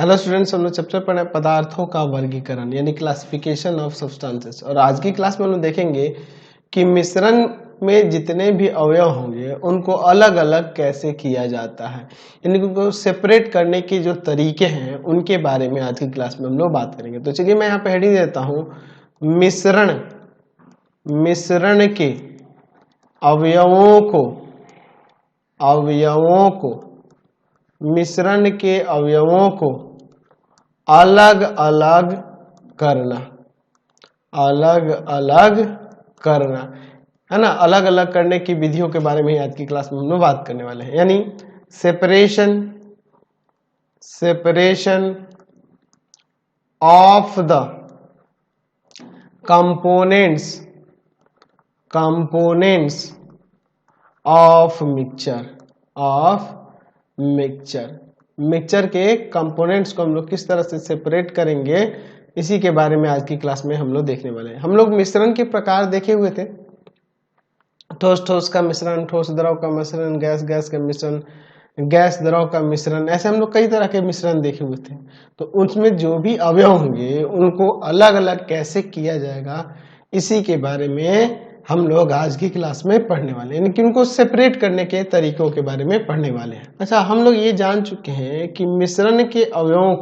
Hello students, हम लोग chapter पढ़े पदार्थों का वर्गीकरण यानी क्लासिफिकेशन ऑफ सब्सटेंसेस। और आज की क्लास में हम लोग देखेंगे कि मिश्रण में जितने भी अवयव होंगे उनको अलग अलग कैसे किया जाता है, यानी उनको सेपरेट करने के जो तरीके हैं उनके बारे में आज की क्लास में हम लोग बात करेंगे। तो चलिए मैं यहाँ पे हेडिंग देता हूँ, मिश्रण के मिश्रण के अवयवों को अलग अलग करना है ना। अलग अलग करने की विधियों के बारे में आज की क्लास में हम लोग बात करने वाले हैं, यानी separation of the components of mixture के कंपोनेंट्स को हम लोग किस तरह से सेपरेट करेंगे, इसी के बारे में आज की क्लास में हम लोग देखने वाले हैं। हम लोग मिश्रण के प्रकार देखे हुए थे, ठोस का मिश्रण, ठोस द्रव का मिश्रण, गैस का मिश्रण, गैस द्रव का मिश्रण, ऐसे हम लोग कई तरह के मिश्रण देखे हुए थे। तो उसमें जो भी अवयव होंगे उनको अलग अलग कैसे किया जाएगा, इसी के बारे में हम लोग आज की क्लास में पढ़ने वाले हैं, यानी उनको सेपरेट करने के तरीकों के बारे में पढ़ने वाले हैं। अच्छा, हम लोग ये जान चुके हैं कि मिश्रण के अवयवों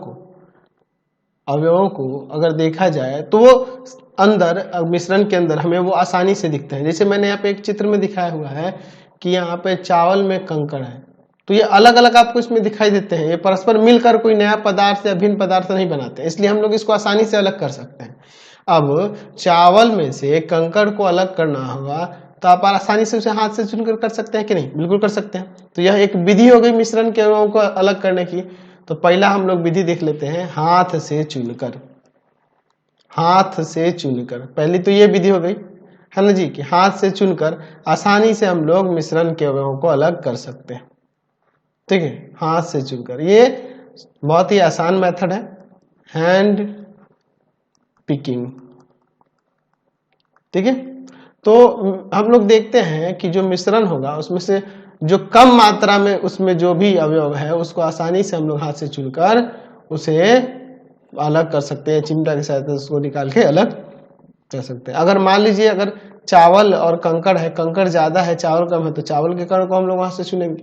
को अगर देखा जाए तो वो अंदर मिश्रण के अंदर हमें वो आसानी से दिखते हैं। जैसे मैंने यहाँ पे एक चित्र में दिखाया हुआ है कि यहाँ पे चावल में कंकड़ है, तो ये अलग अलग आपको इसमें दिखाई देते हैं। ये परस्पर मिलकर कोई नया पदार्थ या भिन्न पदार्थ नहीं बनाते, इसलिए हम लोग इसको आसानी से अलग कर सकते हैं। अब चावल में से कंकड़ को अलग करना होगा तो आप आसानी से उसे हाथ से चुनकर कर सकते हैं कि नहीं? बिल्कुल कर सकते हैं। तो यह एक विधि हो गई मिश्रण के अवयवों को अलग करने की। तो पहला हम लोग विधि देख लेते हैं, हाथ से चुनकर। पहली तो ये विधि हो गई है ना जी, कि हाथ से चुनकर आसानी से हम लोग मिश्रण के अवयवों को अलग कर सकते हैं। ठीक है, हाथ से चुनकर, ये बहुत ही आसान मेथड है, हैंड पिकिंग। ठीक है, तो हम लोग देखते हैं कि जो मिश्रण होगा उसमें से जो कम मात्रा में उसमें जो भी अवयव है उसको आसानी से हम लोग हाथ से चुनकर उसे अलग कर सकते हैं, चिमटा की सहायता से उसको निकाल के अलग कर सकते हैं। अगर मान लीजिए अगर चावल और कंकड़ है, कंकड़ ज्यादा है चावल कम है, तो चावल के कण को हम लोग हाथ से चुनेंगे,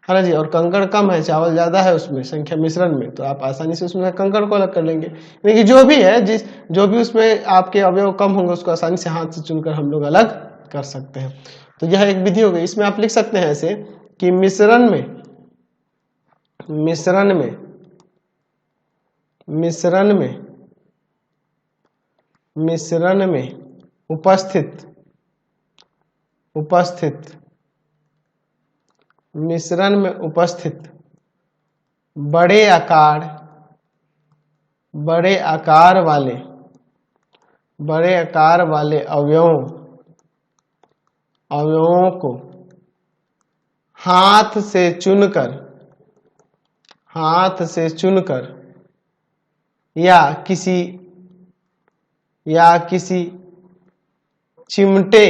है ना जी। और कंकड़ कम है चावल ज्यादा है उसमें संख्या मिश्रण में, तो आप आसानी से उसमें कंकड़ को अलग कर लेंगे। लेकिन जो भी है जो भी उसमें आपके अवयव कम होंगे उसको आसानी से हाथ से चुनकर हम लोग अलग कर सकते हैं। तो यह एक विधि हो गई। इसमें आप लिख सकते हैं ऐसे कि मिश्रण में उपस्थित बड़े आकार वाले अवयवों को हाथ से चुनकर या किसी चिमटे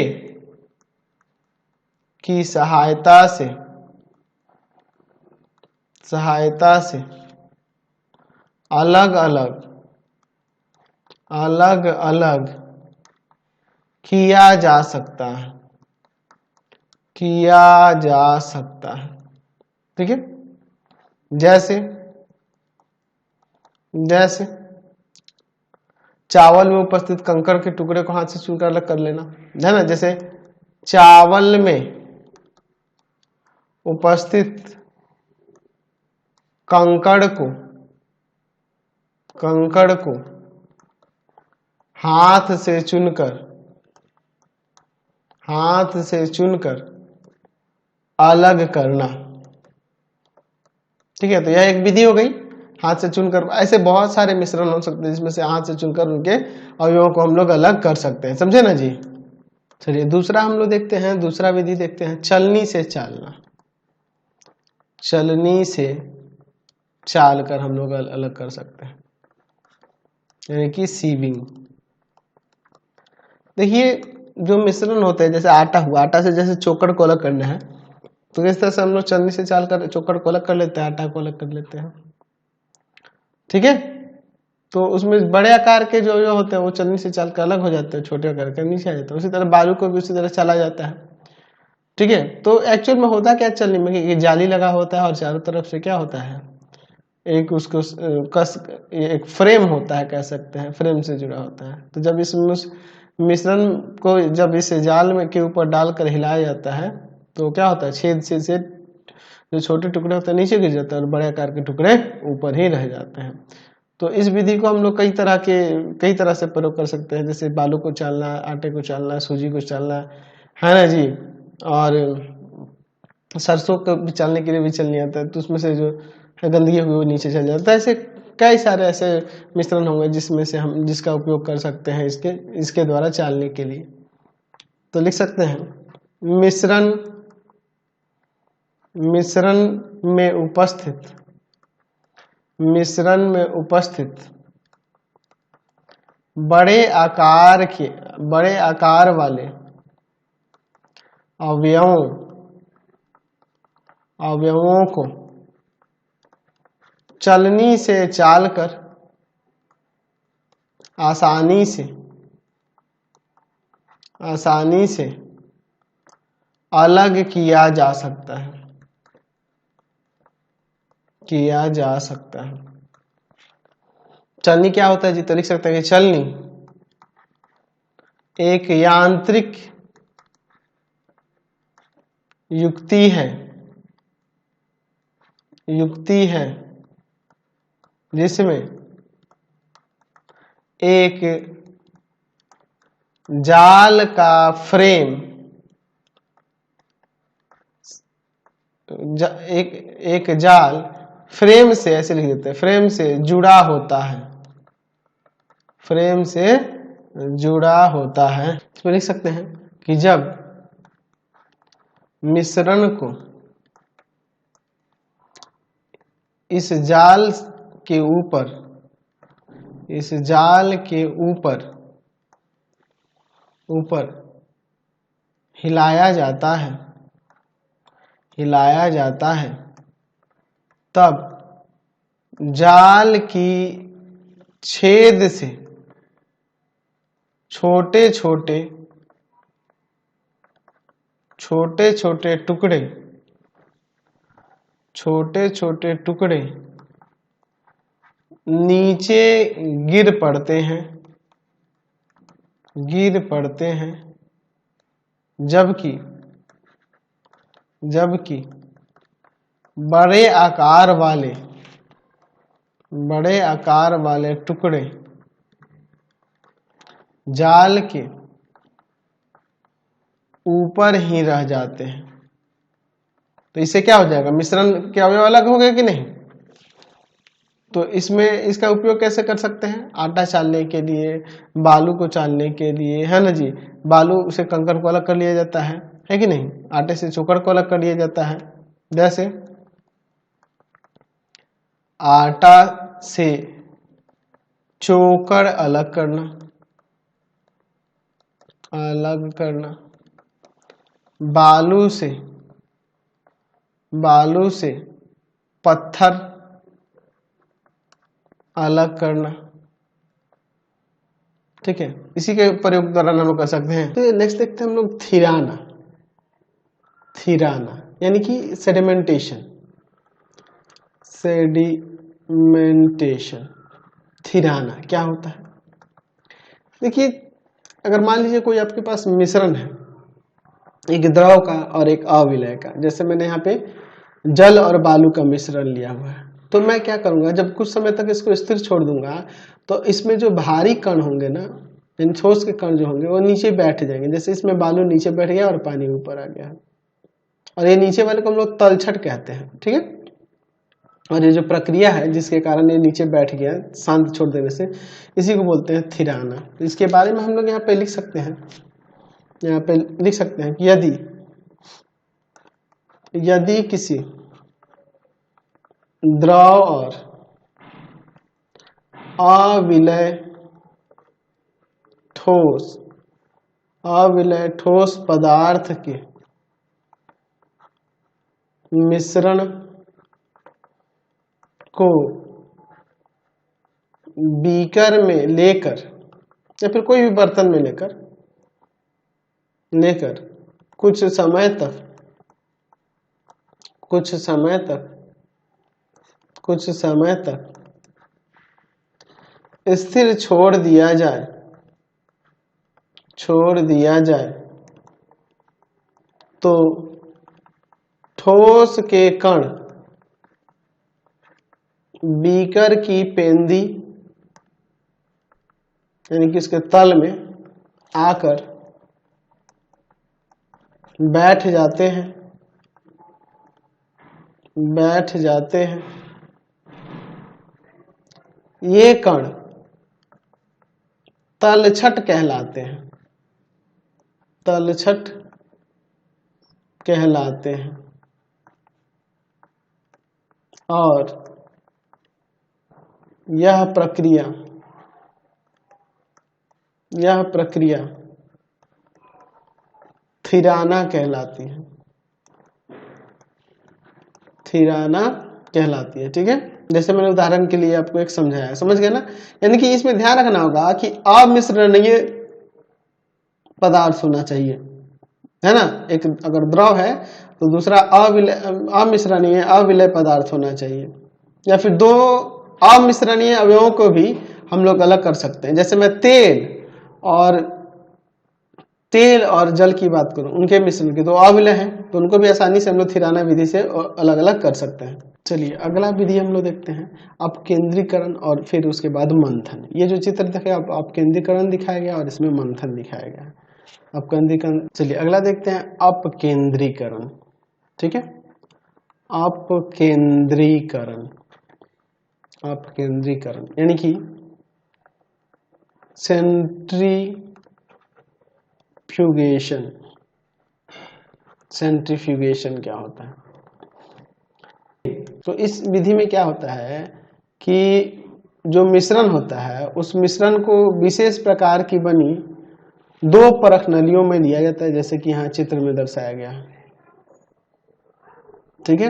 की सहायता से अलग अलग किया जा सकता है। ठीक है, जैसे चावल में उपस्थित कंकड़ के टुकड़े को हाथ से चुनकर अलग कर लेना, है ना। जैसे चावल में उपस्थित कंकड़ को हाथ से चुनकर अलग करना। ठीक है, तो यह एक विधि हो गई, हाथ से चुनकर। ऐसे बहुत सारे मिश्रण हो सकते हैं जिसमें से हाथ से चुनकर उनके अवयवों को हम लोग अलग कर सकते हैं, समझे ना जी। चलिए दूसरा हम लोग देखते हैं, दूसरा विधि देखते हैं, छलनी से चाल कर हम लोग अलग कर सकते हैं, यानी कि सीविंग। देखिए जो मिश्रण होते हैं, जैसे आटा हुआ, आटा से जैसे चोकर को अलग करना है तो इस तरह से हम लोग छलनी से चाल कर चोकर को अलग कर लेते हैं, आटा को अलग कर लेते हैं। ठीक है। तो उसमें बड़े आकार के जो होते हैं वो चलनी से चल कर अलग हो जाते हैं, छोटे आकार के नीचे आ जाते हैं। उसी तरह बालू को भी उसी तरह चला जाता है। ठीक है। तो एक्चुअल में होता क्या चलनी में, ये जाली लगा होता है और चारों तरफ से क्या होता है, एक उसको कस, एक फ्रेम होता है, कह सकते हैं फ्रेम से जुड़ा होता है। तो जब इस मिश्रण को जब इस जाल में के ऊपर डालकर हिलाया जाता है तो क्या होता है, छेद से जो छोटे टुकड़े होते हैं नीचे गिर जाते हैं और बड़े आकार के टुकड़े ऊपर ही रह जाते हैं। तो इस विधि को हम लोग कई तरह से प्रयोग कर सकते हैं, जैसे बालू को चालना, आटे को चालना, सूजी को चालना, है ना जी, और सरसों को भी चालने के लिए भी चलनी आता है, तो उसमें से जो है गंदगी हुई वो नीचे चल जाता है। ऐसे कई सारे ऐसे मिश्रण होंगे जिसमें से हम जिसका उपयोग कर सकते हैं इसके द्वारा चालने के लिए। तो लिख सकते हैं मिश्रण में उपस्थित बड़े आकार वाले अवयवों को चलनी से चालकर आसानी से अलग किया जा सकता है। चलनी क्या होता है जी, तो लिख सकते हैं कि चलनी एक यांत्रिक युक्ति है जिसमें एक जाल का फ्रेम एक जाल फ्रेम से, ऐसे लिख देते हैं, फ्रेम से जुड़ा होता है। इसमें लिख सकते हैं कि जब मिश्रण को इस जाल के ऊपर हिलाया जाता है तब जाल की छेद से छोटे छोटे टुकड़े नीचे गिर पड़ते हैं, जबकि बड़े आकार वाले टुकड़े जाल के ऊपर ही रह जाते हैं। तो इससे क्या हो जाएगा, मिश्रण के अवयव अलग हो गए कि नहीं। तो इसमें इसका उपयोग कैसे कर सकते हैं, आटा चालने के लिए, बालू को चालने के लिए, है ना जी। बालू से कंकड़ को अलग कर लिया जाता है कि नहीं, आटे से चोकर को अलग कर लिया जाता है। जैसे आटा से चोकर अलग करना, बालू से पत्थर अलग करना, ठीक है। इसी के प्रयोग द्वारा हम लोग कर सकते हैं। तो नेक्स्ट देखते हैं हम लोग थिराना यानी कि सेडिमेंटेशन। थिराना क्या होता है, देखिए अगर मान लीजिए कोई आपके पास मिश्रण है, एक द्रव का और एक अविलय का, जैसे मैंने यहाँ पे जल और बालू का मिश्रण लिया हुआ है, तो मैं क्या करूंगा, जब कुछ समय तक इसको स्थिर छोड़ दूंगा तो इसमें जो भारी कण होंगे ना, इन ठोस के कण जो होंगे वो नीचे बैठ जाएंगे। जैसे इसमें बालू नीचे बैठ गया और पानी ऊपर आ गया, और ये नीचे वाले को हम लोग तलछट कहते हैं, ठीक है। और ये जो प्रक्रिया है जिसके कारण ये नीचे बैठ गया शांत छोड़ देने से, इसी को बोलते हैं थिराना। इसके बारे में हम लोग यहाँ पे लिख सकते हैं, कि यदि किसी द्रव और अविलय ठोस पदार्थ के मिश्रण को बीकर में लेकर या फिर कोई भी बर्तन में लेकर कुछ समय तक स्थिर छोड़ दिया जाए तो ठोस के कण बीकर की पेंदी यानी कि इसके तल में आकर बैठ जाते हैं। ये कण तलछट कहलाते हैं और यह प्रक्रिया थिराना कहलाती है। ठीक है, जैसे मैंने उदाहरण के लिए आपको एक समझाया, समझ गए ना। यानी कि इसमें ध्यान रखना होगा कि अमिश्रणीय पदार्थ होना चाहिए, है ना। एक अगर द्रव है तो दूसरा अमिश्रणीय अविलय पदार्थ होना चाहिए, या फिर दो अमिश्रणीय अवयवों को भी हम लोग अलग कर सकते हैं। जैसे मैं तेल और जल की बात करूं, उनके मिश्रण के दो अविलय हैं तो उनको भी आसानी से हम लोग थिराना विधि से अलग अलग कर सकते हैं। चलिए अगला विधि हम लोग देखते हैं अपकेंद्रीकरण और फिर उसके बाद मंथन। ये जो चित्र देखे अपकेंद्रीकरण दिखाया गया और इसमें मंथन दिखाया गया है। अपकेंद्रीकरण, चलिए अगला देखते हैं अपकेंद्रीकरण। ठीक है, अपकेंद्रीकरण यानी कि सेंट्रीफ्यूगेशन क्या होता है। तो इस विधि में क्या होता है कि जो मिश्रण होता है उस मिश्रण को विशेष प्रकार की बनी दो परख नलियों में लिया जाता है, जैसे कि यहाँ चित्र में दर्शाया गया है। ठीक है,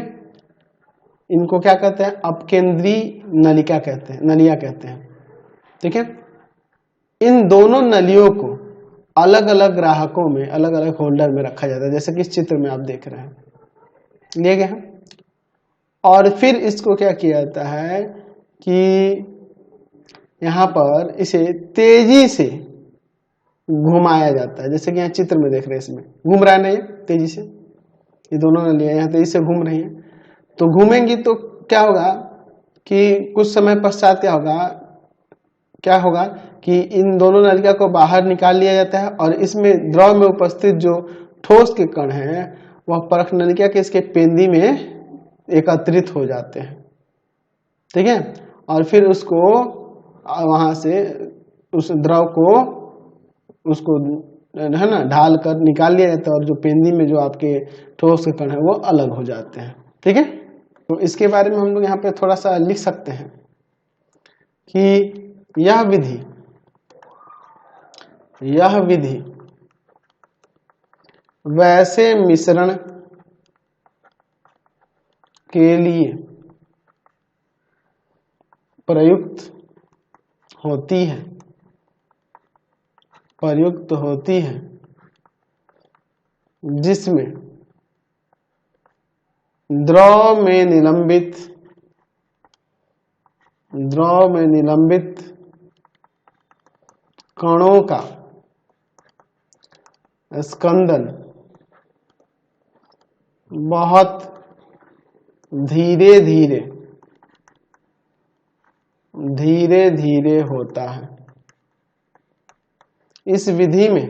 इनको क्या कहते हैं, अपकेंद्री नलिया कहते हैं। ठीक है, इन दोनों नलियों को अलग अलग ग्राहकों में अलग अलग होल्डर में रखा जाता है, जैसे कि इस चित्र में आप देख रहे हैं लिए गए हैं। और फिर इसको क्या किया जाता है कि यहाँ पर इसे तेजी से घुमाया जाता है, जैसे कि यहाँ चित्र में देख रहे हैं, इसमें घूम रहा है ना ये तेजी से, ये दोनों नलियां यहाँ तेजी से घूम रही हैं। तो घूमेंगी तो क्या होगा कि कुछ समय पश्चात क्या होगा कि इन दोनों नलिका को बाहर निकाल लिया जाता है और इसमें द्रव में उपस्थित जो ठोस के कण हैं वह परख नलिका के इसके पेंदी में एकत्रित हो जाते हैं। ठीक है, और फिर उसको वहां से उस द्रव को उसको है ना ढाल कर निकाल लिया जाता है और जो पेंदी में जो आपके ठोस के कण है वो अलग हो जाते हैं। ठीक है, तो इसके बारे में हम लोग यहाँ पे थोड़ा सा लिख सकते हैं कि यह विधि वैसे मिश्रण के लिए प्रयुक्त होती है जिसमें द्रव में निलंबित कणों का स्कंदन बहुत धीरे धीरे होता है। इस विधि में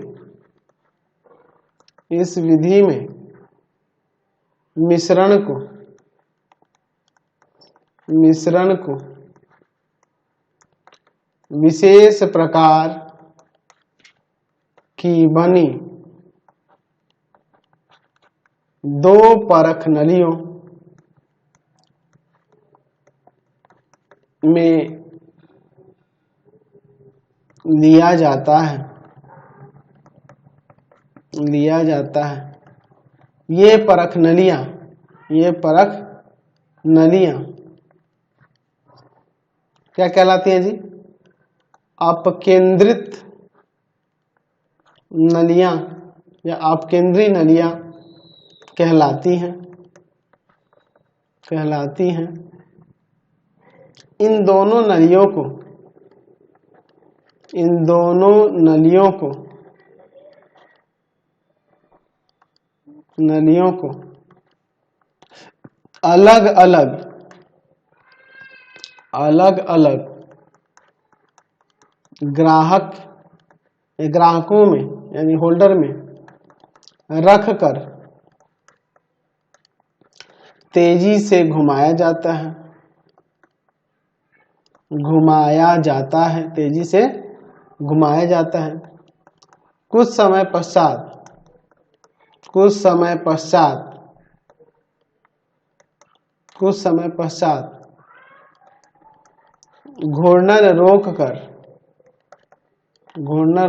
मिश्रण को विशेष प्रकार की बनी दो परख नलियों में लिया जाता है। ये परख नलियां क्या कहलाती हैं जी, अपकेंद्रित नलियां या अपकेंद्री नलियां कहलाती हैं। इन दोनों नलियों को अलग अलग ग्राहकों में यानी होल्डर में रख कर तेजी से घुमाया जाता है। कुछ समय पश्चात घूर्णन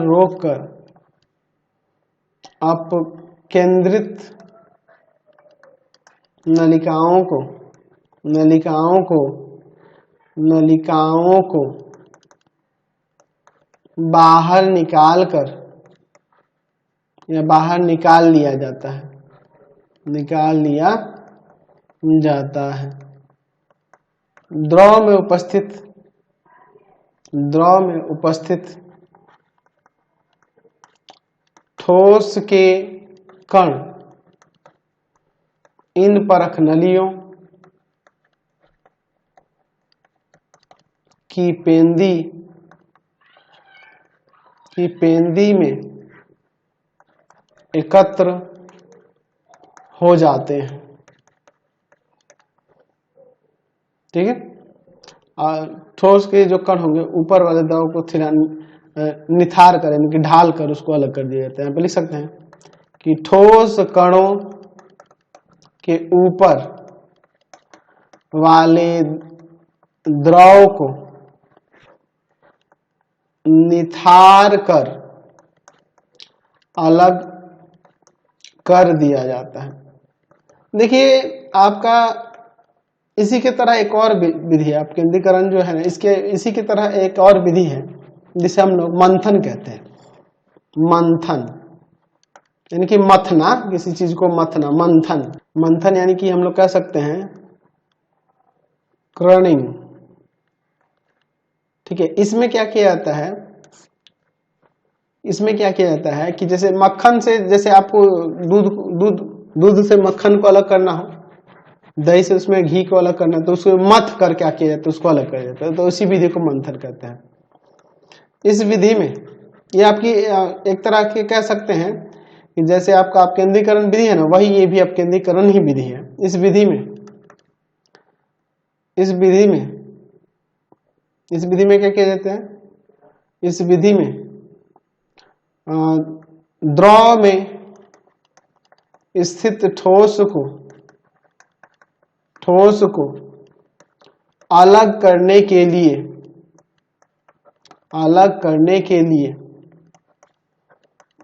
रोक कर अपकेंद्रित नलिकाओं को बाहर निकाल लिया जाता है। द्रव में उपस्थित ठोस के कण इन परख नलियों की पेंदी में एकत्र हो जाते हैं। ठीक है। ठोस के जो कण होंगे ऊपर वाले द्रव को निथार कर यानी कि ढाल कर उसको अलग कर दिया जाता है। यहाँ पे लिख सकते हैं कि ठोस कणों के ऊपर वाले द्रव को निथार कर अलग कर दिया जाता है। देखिए आपका इसी की तरह एक और विधि है, अपकेंद्रीकरण जो है ना, इसी की तरह एक और विधि है जिसे हम लोग मंथन कहते हैं। मंथन यानी कि मथना, किसी चीज को मथना, मंथन यानी कि हम लोग कह सकते हैं क्रनिंग। ठीक है। इसमें क्या किया जाता है कि जैसे मक्खन से, जैसे आपको दूध से मक्खन को अलग करना हो, दही से उसमें घी को अलग करना है, तो उसको मथ कर क्या किया जाता है, उसको अलग किया जाता है। तो उसी विधि को मंथन कहते हैं। इस विधि में ये आपकी एक तरह के कह सकते हैं कि जैसे आपका अपकेंद्रीकरण विधि है ना, वही ये भी अपकेंद्रीकरण ही विधि है। इस विधि में क्या किया जाता है? इस विधि में द्रव में स्थित ठोस को अलग करने के लिए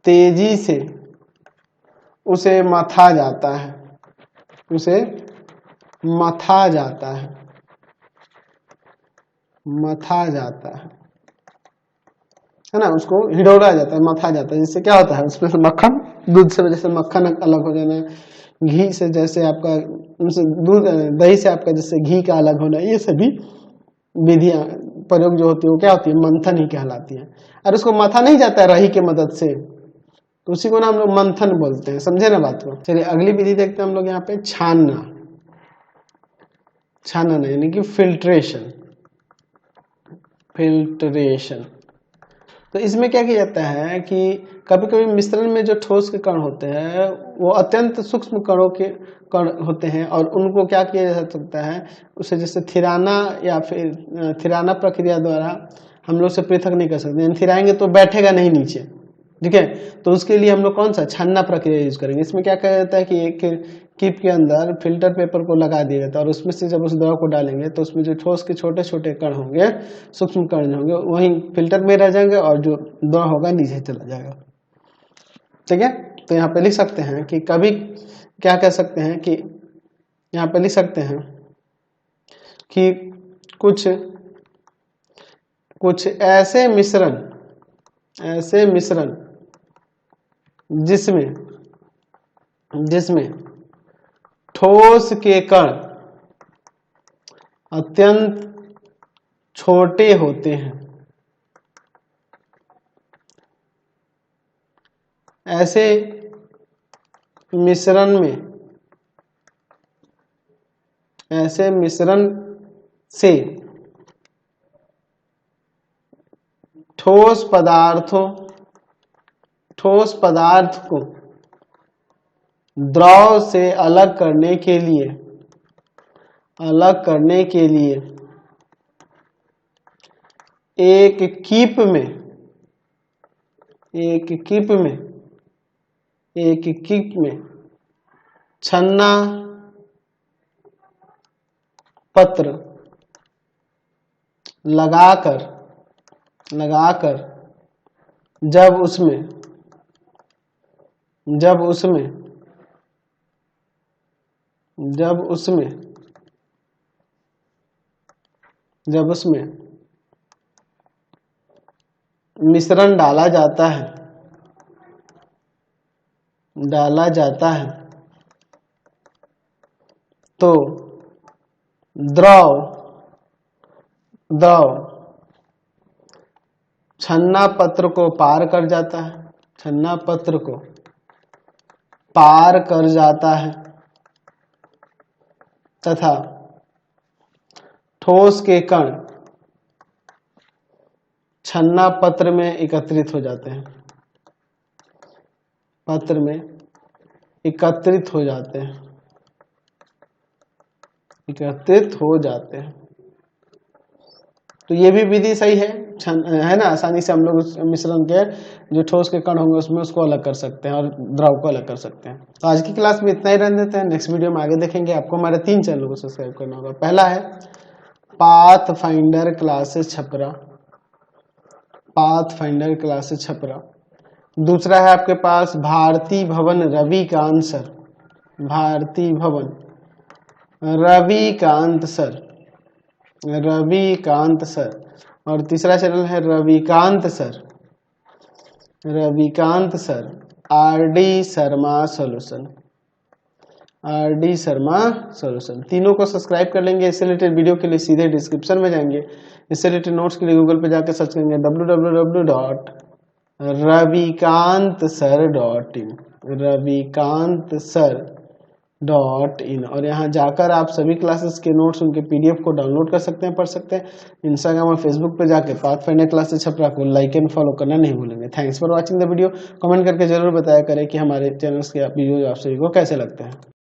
तेजी से उसे मथा जाता है ना, उसको हिडोरा जाता है, मथा जाता है। जिससे क्या होता है, उसमें से मक्खन, दूध से जैसे मक्खन अलग हो जाना, घी से जैसे आपका दही से आपका जैसे घी का अलग होना, ये सभी विधियां प्रयोग जो होती है वो क्या होती है, मंथन ही कहलाती है। और उसको मथा नहीं जाता है रही के मदद से, तो उसी को ना हम लोग मंथन बोलते हैं। समझे ना बात को। चलिए अगली विधि देखते हैं हम लोग यहाँ पे, छानना यानी कि फिल्ट्रेशन। तो इसमें क्या किया जाता है कि कभी कभी मिश्रण में जो ठोस के कण होते हैं वो अत्यंत सूक्ष्म कण होते हैं, और उनको क्या किया जा सकता है, उसे जैसे थिराना या फिर थिराना प्रक्रिया द्वारा हम लोग से पृथक नहीं कर सकते। थिराएंगे तो बैठेगा नहीं नीचे। ठीक है। तो उसके लिए हम लोग कौन सा छानना प्रक्रिया यूज करेंगे। इसमें क्या किया जाता है कि एक कीप के अंदर फिल्टर पेपर को लगा दिया जाता है, और उसमें से जब उस दवा को डालेंगे तो उसमें जो ठोस के छोटे छोटे कण होंगे, सूक्ष्म कण होंगे, वहीं फिल्टर में रह जाएंगे और जो दवा होगा नीचे चला जाएगा। ठीक है। तो यहाँ पे लिख सकते हैं कि कभी क्या कह सकते हैं कि यहाँ पे लिख सकते हैं कि कुछ कुछ ऐसे मिश्रण जिसमें ठोस के कण अत्यंत छोटे होते हैं। ऐसे मिश्रण से ठोस पदार्थ को द्रव से अलग करने के लिए एक कीप में छन्ना पत्र लगाकर जब उसमें मिश्रण डाला जाता है तो द्रव छन्ना पत्र को पार कर जाता है तथा ठोस के कण छन्ना पत्र में एकत्रित हो जाते हैं। तो ये भी विधि सही है ना। आसानी से हम लोग उस मिश्रण के जो ठोस के कण होंगे उसमें उसको अलग कर सकते हैं और द्रव को अलग कर सकते हैं। तो आज की क्लास में इतना ही रहने देते हैं। नेक्स्ट वीडियो में आगे देखेंगे। आपको हमारे 3 चैनलों को सब्सक्राइब करना होगा। पहला है पाथफाइंडर क्लासेस छपरा। दूसरा है आपके पास भारती भवन रविकांत सर। और तीसरा चैनल है Ravikant sir RD Sharma solution. तीनों को सब्सक्राइब कर लेंगे। इससे रिलेटेड वीडियो के लिए सीधे डिस्क्रिप्शन में जाएंगे। इससे रिलेटेड नोट्स के लिए गूगल पे जाकर सर्च करेंगे www.ravikantsir.in और यहाँ जाकर आप सभी क्लासेस के नोट्स उनके PDF को डाउनलोड कर सकते हैं, पढ़ सकते हैं। इंस्टाग्राम और फेसबुक पे जाके पाथफाइंडर क्लासेस छपरा को लाइक एंड फॉलो करना नहीं भूलेंगे। Thanks for watching the video. Comment करके जरूर बताया करें कि हमारे चैनल्स के वीडियो आप सभी को कैसे लगते हैं।